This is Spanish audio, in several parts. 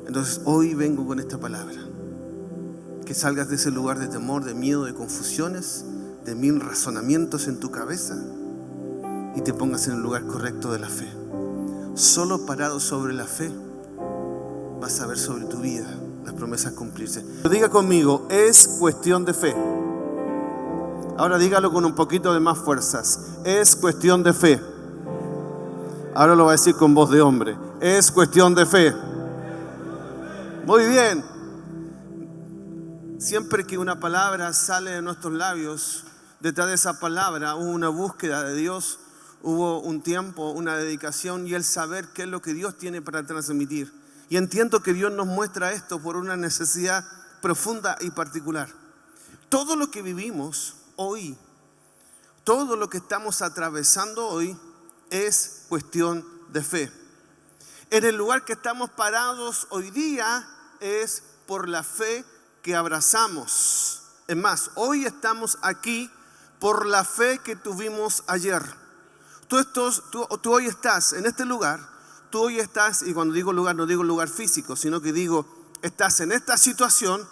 Entonces hoy vengo con esta palabra. Que salgas de ese lugar de temor, de miedo, de confusiones, de mil razonamientos en tu cabeza y te pongas en el lugar correcto de la fe. Solo parado sobre la fe vas a ver sobre tu vida las promesas cumplirse. Diga conmigo, es cuestión de fe. Ahora dígalo con un poquito de más fuerzas. Es cuestión de fe. Ahora lo va a decir con voz de hombre. Es cuestión de fe. Muy bien. Siempre que una palabra sale de nuestros labios, detrás de esa palabra hubo una búsqueda de Dios, hubo un tiempo, una dedicación y el saber qué es lo que Dios tiene para transmitir. Y entiendo que Dios nos muestra esto por una necesidad profunda y particular. Todo lo que vivimos hoy, todo lo que estamos atravesando hoy es cuestión de fe. En el lugar que estamos parados hoy día es por la fe que abrazamos. Es más, hoy estamos aquí por la fe que tuvimos ayer. Tú hoy estás en este lugar, tú hoy estás, y cuando digo lugar no digo lugar físico, sino que digo, estás en esta situación,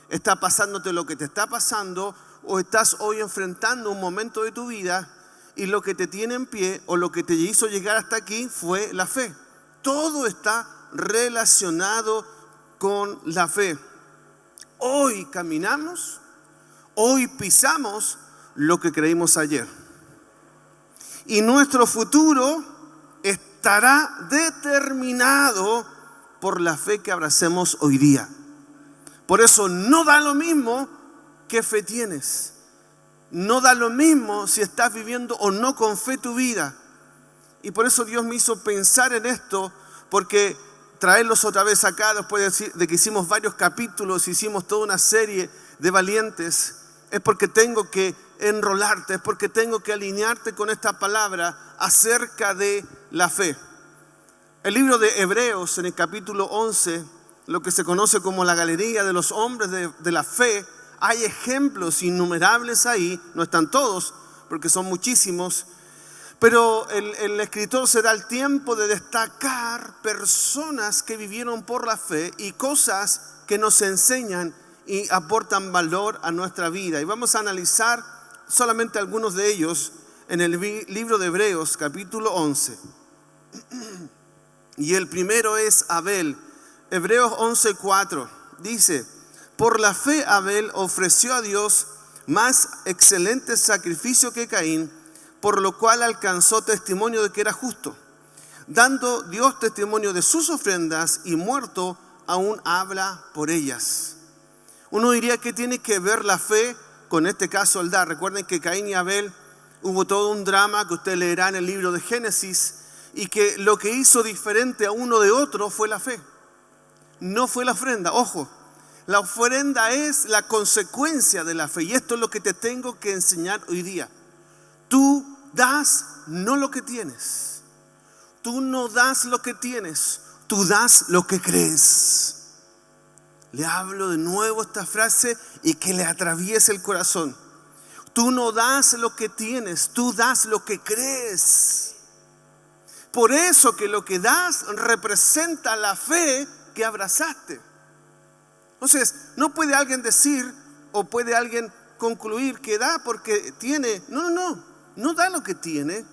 está pasándote lo que te está pasando, o estás hoy enfrentando un momento de tu vida y lo que te tiene en pie o lo que te hizo llegar hasta aquí fue la fe. Todo está relacionado con la fe. Hoy caminamos, hoy pisamos lo que creímos ayer. Y nuestro futuro estará determinado por la fe que abracemos hoy día. Por eso no da lo mismo qué fe tienes. No da lo mismo si estás viviendo o no con fe tu vida. Y por eso Dios me hizo pensar en esto, porque traerlos otra vez acá después de que hicimos varios capítulos, hicimos toda una serie de valientes, es porque tengo que enrolarte, es porque tengo que alinearte con esta palabra acerca de la fe. El libro de Hebreos, en el capítulo 11, lo que se conoce como la galería de los hombres de la fe, hay ejemplos innumerables ahí, no están todos, porque son muchísimos, pero el escritor se da el tiempo de destacar personas que vivieron por la fe y cosas que nos enseñan y aportan valor a nuestra vida. Y vamos a analizar solamente algunos de ellos en el libro de Hebreos, capítulo 11. Y el primero es Abel. Hebreos 11:4 dice: por la fe Abel ofreció a Dios más excelente sacrificio que Caín, por lo cual alcanzó testimonio de que era justo, dando Dios testimonio de sus ofrendas y muerto aún habla por ellas. Uno diría que tiene que ver la fe con este caso el dar. Recuerden que Caín y Abel hubo todo un drama que usted leerá en el libro de Génesis, y que lo que hizo diferente a uno de otro fue la fe, no fue la ofrenda. Ojo, la ofrenda es la consecuencia de la fe, y esto es lo que te tengo que enseñar hoy día. Tú das no lo que tienes, tú no das lo que tienes, tú das lo que crees. Le hablo de nuevo esta frase y que le atraviese el corazón. Tú no das lo que tienes, tú das lo que crees. Por eso que lo que das representa la fe que abrazaste. Entonces, no puede alguien decir o puede alguien concluir que da porque tiene. No da lo que tiene.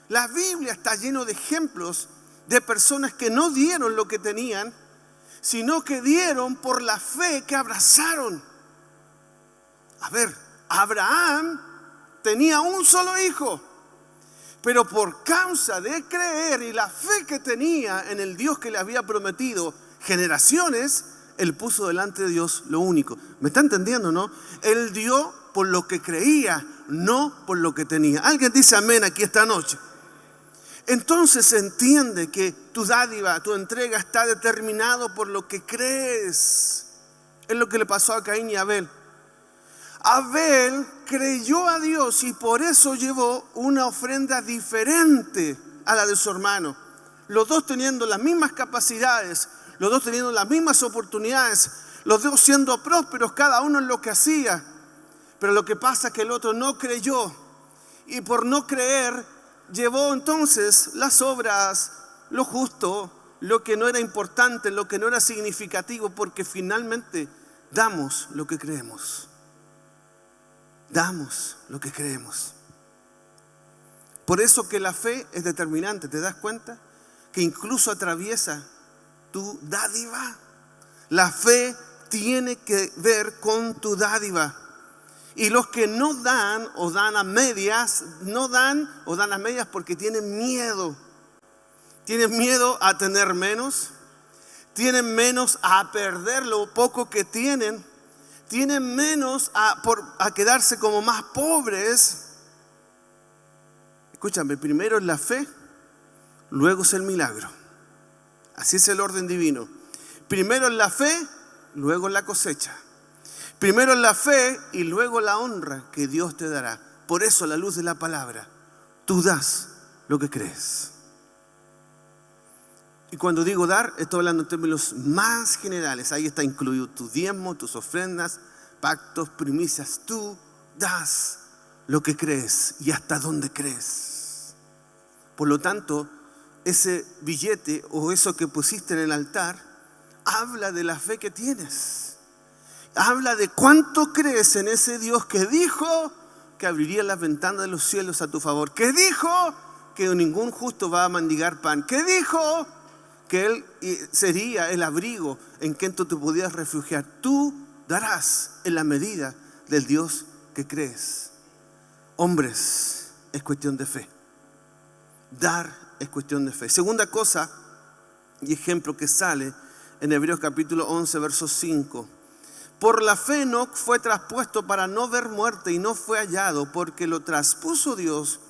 La Biblia está llena de ejemplos de personas que no dieron lo que tenían, sino que dieron por la fe que abrazaron. A ver, Abraham tenía un solo hijo, pero por causa de creer y la fe que tenía en el Dios que le había prometido generaciones, él puso delante de Dios lo único. ¿Me está entendiendo, no? Él dio por lo que creía, no por lo que tenía. Alguien dice amén aquí esta noche. Entonces se entiende que tu dádiva, tu entrega está determinado por lo que crees. Es lo que le pasó a Caín y Abel. Abel creyó a Dios y por eso llevó una ofrenda diferente a la de su hermano. Los dos teniendo las mismas capacidades, los dos teniendo las mismas oportunidades, los dos siendo prósperos cada uno en lo que hacía. Pero lo que pasa es que el otro no creyó, y por no creer llevó entonces las obras, lo justo, lo que no era importante, lo que no era significativo, porque finalmente damos lo que creemos. Damos lo que creemos. Por eso que la fe es determinante. ¿Te das cuenta? Que incluso atraviesa tu dádiva. La fe tiene que ver con tu dádiva. Y los que no dan o dan a medias, no dan o dan a medias porque tienen miedo. Tienen miedo a tener menos. Tienen menos a perder lo poco que tienen. Tienen menos a quedarse como más pobres. Escúchame, primero es la fe, luego es el milagro. Así es el orden divino. Primero es la fe, luego la cosecha. Primero es la fe y luego la honra que Dios te dará. Por eso, a la luz de la palabra, tú das lo que crees. Y cuando digo dar, estoy hablando en términos más generales. Ahí está incluido tu diezmo, tus ofrendas, pactos, primicias. Tú das lo que crees y hasta dónde crees. Por lo tanto, ese billete o eso que pusiste en el altar habla de la fe que tienes. Habla de cuánto crees en ese Dios que dijo que abriría las ventanas de los cielos a tu favor. Que dijo que ningún justo va a mendigar pan. Que dijo que Él sería el abrigo en que tú te pudieras refugiar. Tú darás en la medida del Dios que crees. Hombres, es cuestión de fe. Dar es cuestión de fe. Segunda cosa y ejemplo que sale en Hebreos capítulo 11, verso 5. Por la fe Enoc fue traspuesto para no ver muerte y no fue hallado, porque lo traspuso Dios,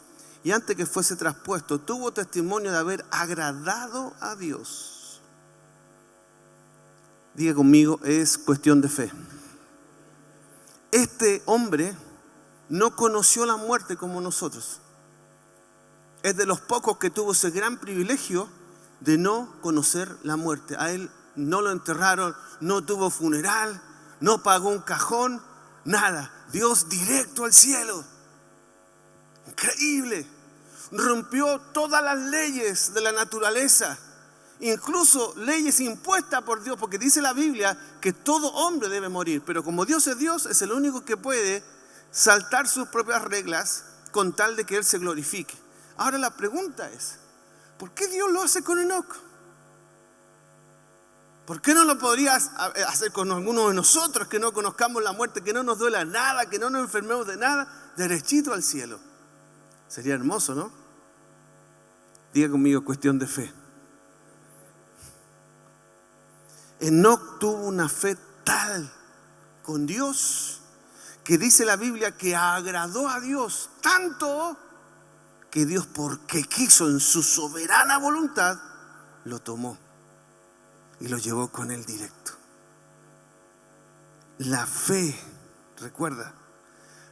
y antes que fuese traspuesto tuvo testimonio de haber agradado a Dios. Diga conmigo, es cuestión de fe. Este hombre no conoció la muerte como nosotros. Es de los pocos que tuvo ese gran privilegio de no conocer la muerte. A él no lo enterraron, no tuvo funeral, no pagó un cajón, nada. Dios directo al cielo. Increíble. Rompió todas las leyes de la naturaleza, incluso leyes impuestas por Dios, porque dice la Biblia que todo hombre debe morir, pero como Dios, es el único que puede saltar sus propias reglas con tal de que Él se glorifique. Ahora la pregunta es, ¿por qué Dios lo hace con Enoc? ¿Por qué no lo podrías hacer con alguno de nosotros que no conozcamos la muerte, que no nos duela nada, que no nos enfermemos de nada, derechito al cielo? Sería hermoso, ¿no? Diga conmigo, cuestión de fe. Enoc tuvo una fe tal con Dios que dice la Biblia que agradó a Dios tanto que Dios, porque quiso en su soberana voluntad, lo tomó y lo llevó con él directo. La fe, recuerda,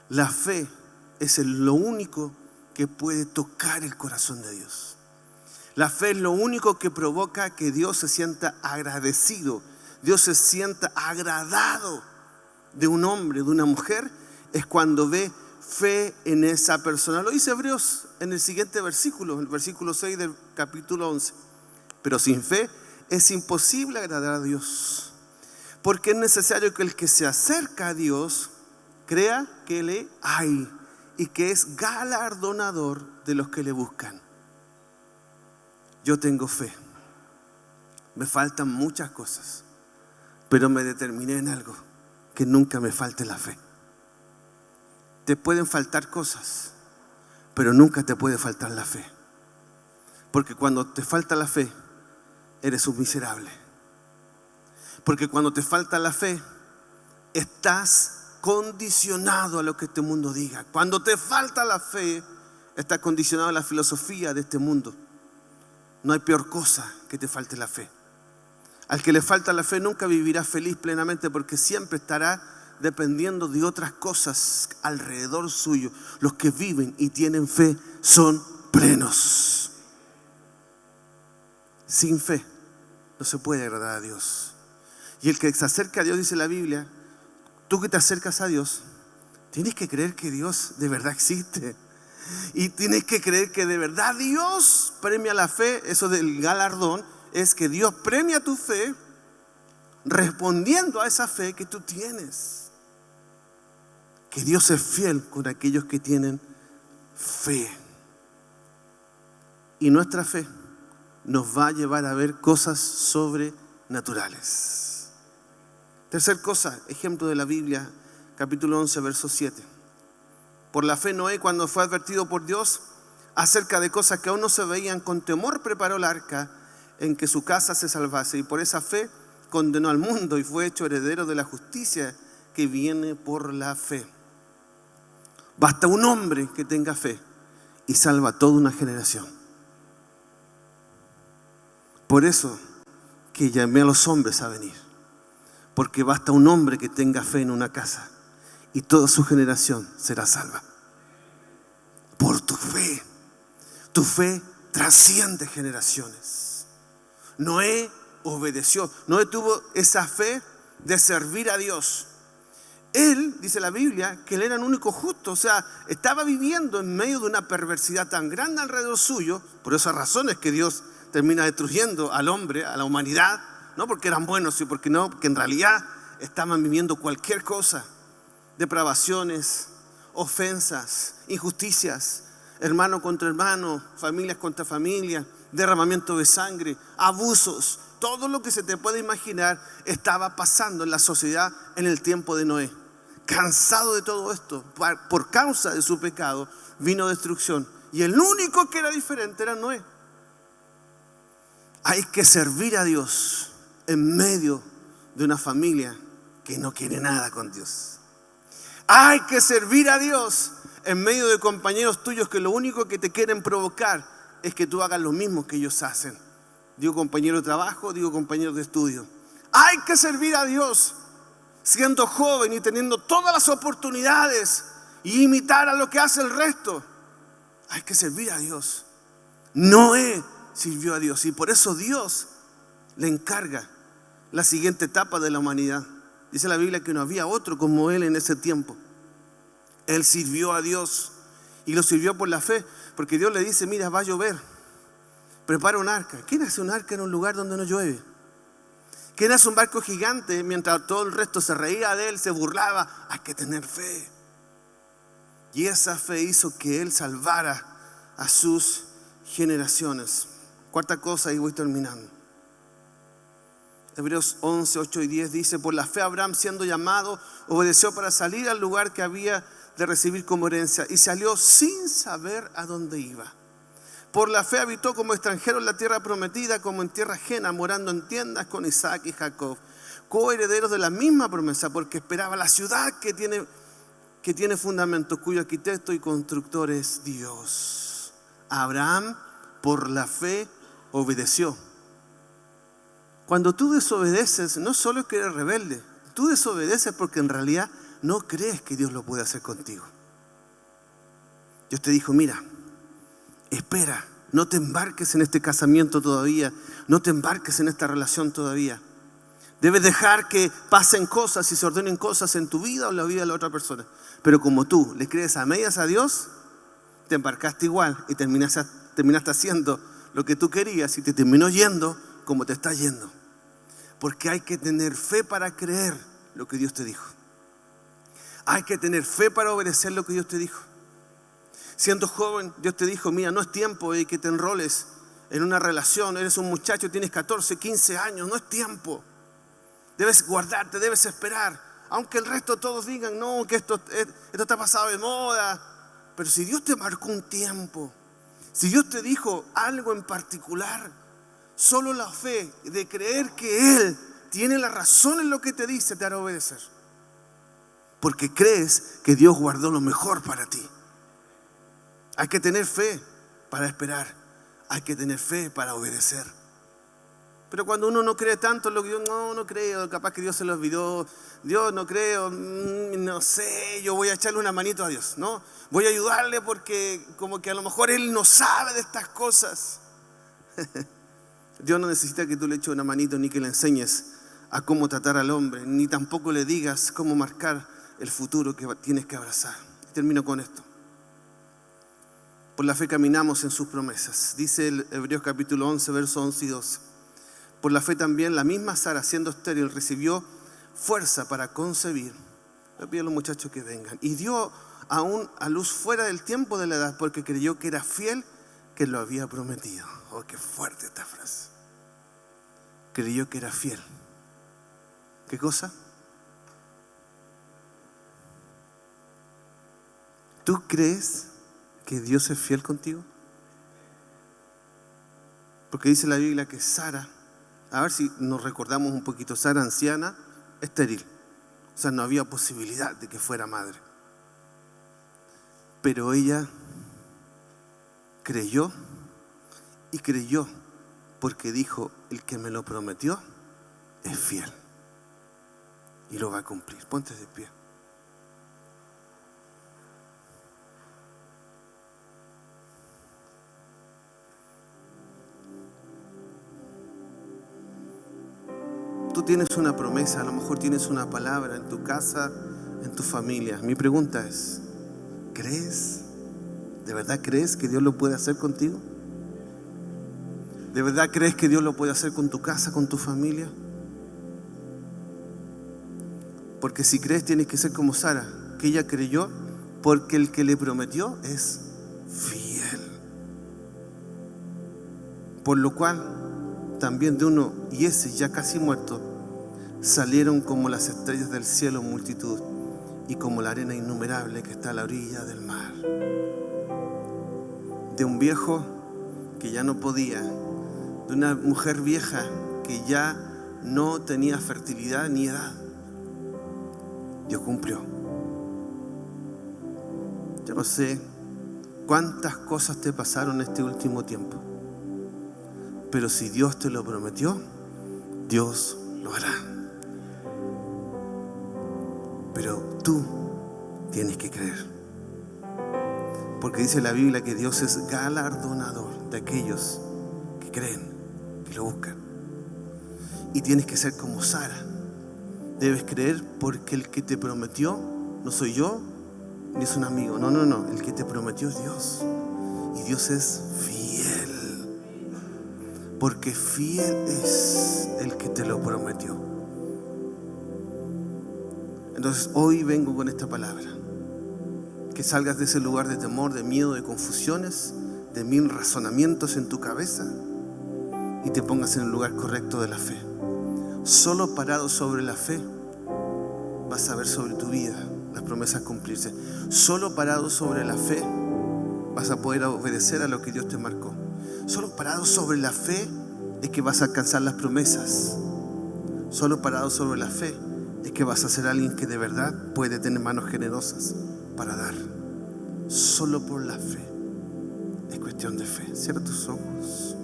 la fe es lo único que puede tocar el corazón de Dios. La fe es lo único que provoca que Dios se sienta agradecido, Dios se sienta agradado de un hombre, de una mujer, es cuando ve fe en esa persona. Lo dice Hebreos en el siguiente versículo, el versículo 6 del capítulo 11. Pero sin fe es imposible agradar a Dios, porque es necesario que el que se acerca a Dios crea que le hay y que es galardonador de los que le buscan. Yo tengo fe. Me faltan muchas cosas, pero me determiné en algo, que nunca me falte la fe. Te pueden faltar cosas, pero nunca te puede faltar la fe. Porque cuando te falta la fe, eres un miserable. Porque cuando te falta la fe, estás condicionado a lo que este mundo diga. Cuando te falta la fe, estás condicionado a la filosofía de este mundo. No hay peor cosa que te falte la fe. Al que le falta la fe nunca vivirá feliz plenamente, porque siempre estará dependiendo de otras cosas alrededor suyo. Los que viven y tienen fe son plenos. Sin fe no se puede agradar a Dios. Y el que se acerca a Dios, dice la Biblia, tú que te acercas a Dios, tienes que creer que Dios de verdad existe. Y tienes que creer que de verdad Dios premia la fe. Eso del galardón es que Dios premia tu fe respondiendo a esa fe que tú tienes. Que Dios es fiel con aquellos que tienen fe. Y nuestra fe nos va a llevar a ver cosas sobrenaturales. Tercer cosa, ejemplo de la Biblia, capítulo 11, verso 7. Por la fe Noé, cuando fue advertido por Dios acerca de cosas que aún no se veían, con temor preparó el arca en que su casa se salvase, y por esa fe condenó al mundo y fue hecho heredero de la justicia que viene por la fe. Basta un hombre que tenga fe y salva a toda una generación. Por eso que llamé a los hombres a venir, porque basta un hombre que tenga fe en una casa y toda su generación será salva. Por tu fe. Tu fe trasciende generaciones. Noé obedeció. Noé tuvo esa fe de servir a Dios. Él, dice la Biblia, que él era el único justo. O sea, estaba viviendo en medio de una perversidad tan grande alrededor suyo. Por esas razones que Dios termina destruyendo al hombre, a la humanidad. No porque eran buenos, sino porque no, porque en realidad estaban viviendo cualquier cosa. Depravaciones, ofensas, injusticias, hermano contra hermano, familias contra familia, derramamiento de sangre, abusos. Todo lo que se te puede imaginar estaba pasando en la sociedad en el tiempo de Noé. Cansado de todo esto, por causa de su pecado, vino destrucción. Y el único que era diferente era Noé. Hay que servir a Dios en medio de una familia que no quiere nada con Dios. Hay que servir a Dios en medio de compañeros tuyos que lo único que te quieren provocar es que tú hagas lo mismo que ellos hacen. Digo compañero de trabajo, digo compañero de estudio. Hay que servir a Dios siendo joven y teniendo todas las oportunidades y imitar a lo que hace el resto. Hay que servir a Dios. Noé sirvió a Dios y por eso Dios le encarga la siguiente etapa de la humanidad. Dice la Biblia que no había otro como él en ese tiempo. Él sirvió a Dios y lo sirvió por la fe, porque Dios le dice, mira, va a llover, prepara un arca. ¿Quién hace un arca en un lugar donde no llueve? ¿Quién hace un barco gigante mientras todo el resto se reía de él, se burlaba? Hay que tener fe. Y esa fe hizo que él salvara a sus generaciones. Cuarta cosa, y voy terminando. Hebreos 11, 8 y 10 dice, por la fe Abraham, siendo llamado, obedeció para salir al lugar que había de recibir como herencia y salió sin saber a dónde iba. Por la fe habitó como extranjero en la tierra prometida, como en tierra ajena, morando en tiendas con Isaac y Jacob, coherederos de la misma promesa, porque esperaba la ciudad que tiene fundamentos, cuyo arquitecto y constructor es Dios. Abraham, por la fe, obedeció. Cuando tú desobedeces, no solo es que eres rebelde, tú desobedeces porque en realidad no crees que Dios lo puede hacer contigo. Dios te dijo, mira, espera, no te embarques en este casamiento todavía, no te embarques en esta relación todavía. Debes dejar que pasen cosas y se ordenen cosas en tu vida o en la vida de la otra persona. Pero como tú le crees a medias a Dios, te embarcaste igual y terminaste haciendo lo que tú querías y te terminó yendo como te está yendo. Porque hay que tener fe para creer lo que Dios te dijo. Hay que tener fe para obedecer lo que Dios te dijo. Siendo joven, Dios te dijo, mira, no es tiempo de que te enroles en una relación. Eres un muchacho, tienes 14, 15 años, no es tiempo. Debes guardarte, debes esperar. Aunque el resto todos digan, no, que esto está pasado de moda. Pero si Dios te marcó un tiempo, si Dios te dijo algo en particular, solo la fe de creer que Él tiene la razón en lo que te dice te hará obedecer. Porque crees que Dios guardó lo mejor para ti. Hay que tener fe para esperar. Hay que tener fe para obedecer. Pero cuando uno no cree tanto en lo que Dios, no creo, capaz que Dios se lo olvidó. Dios, no creo, no sé, yo voy a echarle una manito a Dios, ¿no? Voy a ayudarle porque como que a lo mejor Él no sabe de estas cosas. Dios no necesita que tú le eches una manito ni que le enseñes a cómo tratar al hombre, ni tampoco le digas cómo marcar el futuro que tienes que abrazar. Termino con esto. Por la fe caminamos en sus promesas. Dice el Hebreos capítulo 11, versos 11 y 12. Por la fe también la misma Sara, siendo estéril, recibió fuerza para concebir. Le pido a los muchachos que vengan. Y dio aún a luz fuera del tiempo de la edad, porque creyó que era fiel que lo había prometido. Oh, qué fuerte esta frase. Creyó que era fiel. ¿Qué cosa? ¿Tú crees que Dios es fiel contigo? Porque dice la Biblia que Sara, a ver si nos recordamos un poquito, Sara anciana, estéril. O sea, no había posibilidad de que fuera madre. Pero ella creyó y creyó porque dijo, el que me lo prometió es fiel y lo va a cumplir. Ponte de pie. Tú tienes una promesa, a lo mejor tienes una palabra en tu casa, en tu familia. Mi pregunta es, ¿crees? ¿De verdad crees que Dios lo puede hacer contigo? ¿De verdad crees que Dios lo puede hacer con tu casa, con tu familia? Porque si crees tienes que ser como Sara, que ella creyó porque el que le prometió es fiel. Por lo cual también de uno y ese ya casi muerto salieron como las estrellas del cielo multitud y como la arena innumerable que está a la orilla del mar. De un viejo que ya no podía, de una mujer vieja que ya no tenía fertilidad ni edad, Dios cumplió. Yo no sé cuántas cosas te pasaron este último tiempo, pero si Dios te lo prometió, Dios lo hará. Pero tú tienes que creer. Porque dice la Biblia que Dios es galardonador de aquellos que creen, que lo buscan. Y tienes que ser como Sara. Debes creer porque el que te prometió no soy yo ni es un amigo. No. El que te prometió es Dios. Y Dios es fiel. Porque fiel es el que te lo prometió. Entonces hoy vengo con esta palabra. Que salgas de ese lugar de temor, de miedo, de confusiones, de mil razonamientos en tu cabeza y te pongas en el lugar correcto de la fe. Solo parado sobre la fe vas a ver sobre tu vida las promesas cumplirse. Solo parado sobre la fe vas a poder obedecer a lo que Dios te marcó. Solo parado sobre la fe es que vas a alcanzar las promesas. Solo parado sobre la fe es que vas a ser alguien que de verdad puede tener manos generosas para dar. Solo por la fe. Es cuestión de fe. Cierra tus ojos.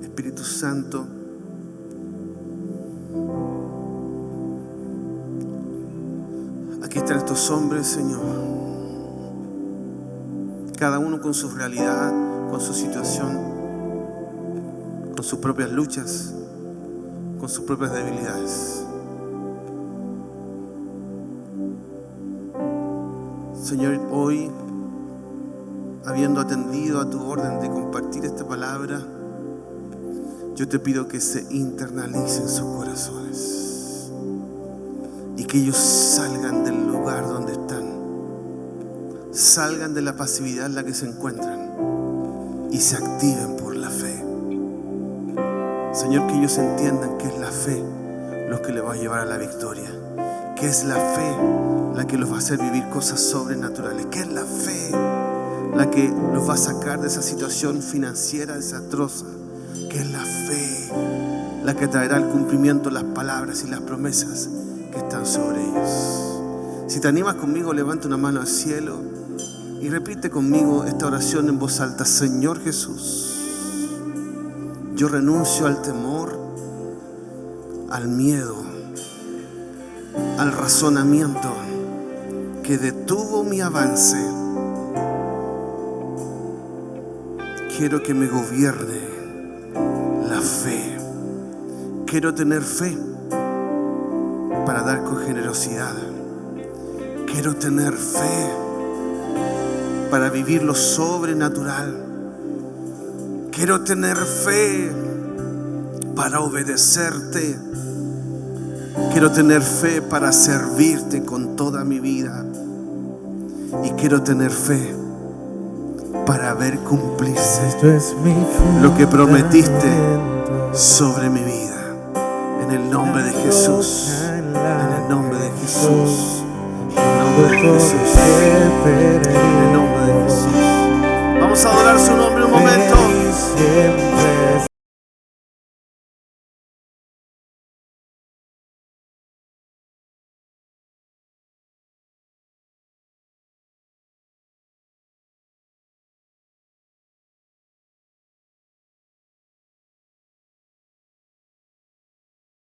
Espíritu Santo, aquí están estos hombres, Señor, cada uno con su realidad, con su situación, con sus propias luchas, con sus propias debilidades. Señor, hoy, habiendo atendido a tu orden de compartir esta palabra, yo te pido que se internalicen sus corazones y que ellos salgan del lugar donde están, salgan de la pasividad en la que se encuentran y se activen por la fe. Señor, que ellos entiendan que es la fe lo que les va a llevar a la victoria, que es la fe la que los va a hacer vivir cosas sobrenaturales, que es la fe la que los va a sacar de esa situación financiera desastrosa, que es la fe la que traerá al cumplimiento las palabras y las promesas que están sobre ellos. Si te animas conmigo, levanta una mano al cielo y repite conmigo esta oración en voz alta. Señor Jesús, yo renuncio al temor, al miedo, al razonamiento que detuvo mi avance. Quiero que me gobierne la fe. Quiero tener fe para dar con generosidad. Quiero tener fe para vivir lo sobrenatural. Quiero tener fe para obedecerte. Quiero tener fe para servirte con toda mi vida. Y quiero tener fe para ver cumplirse lo que prometiste sobre mi vida. En el nombre de Jesús. En el nombre de Jesús. En el nombre de Jesús.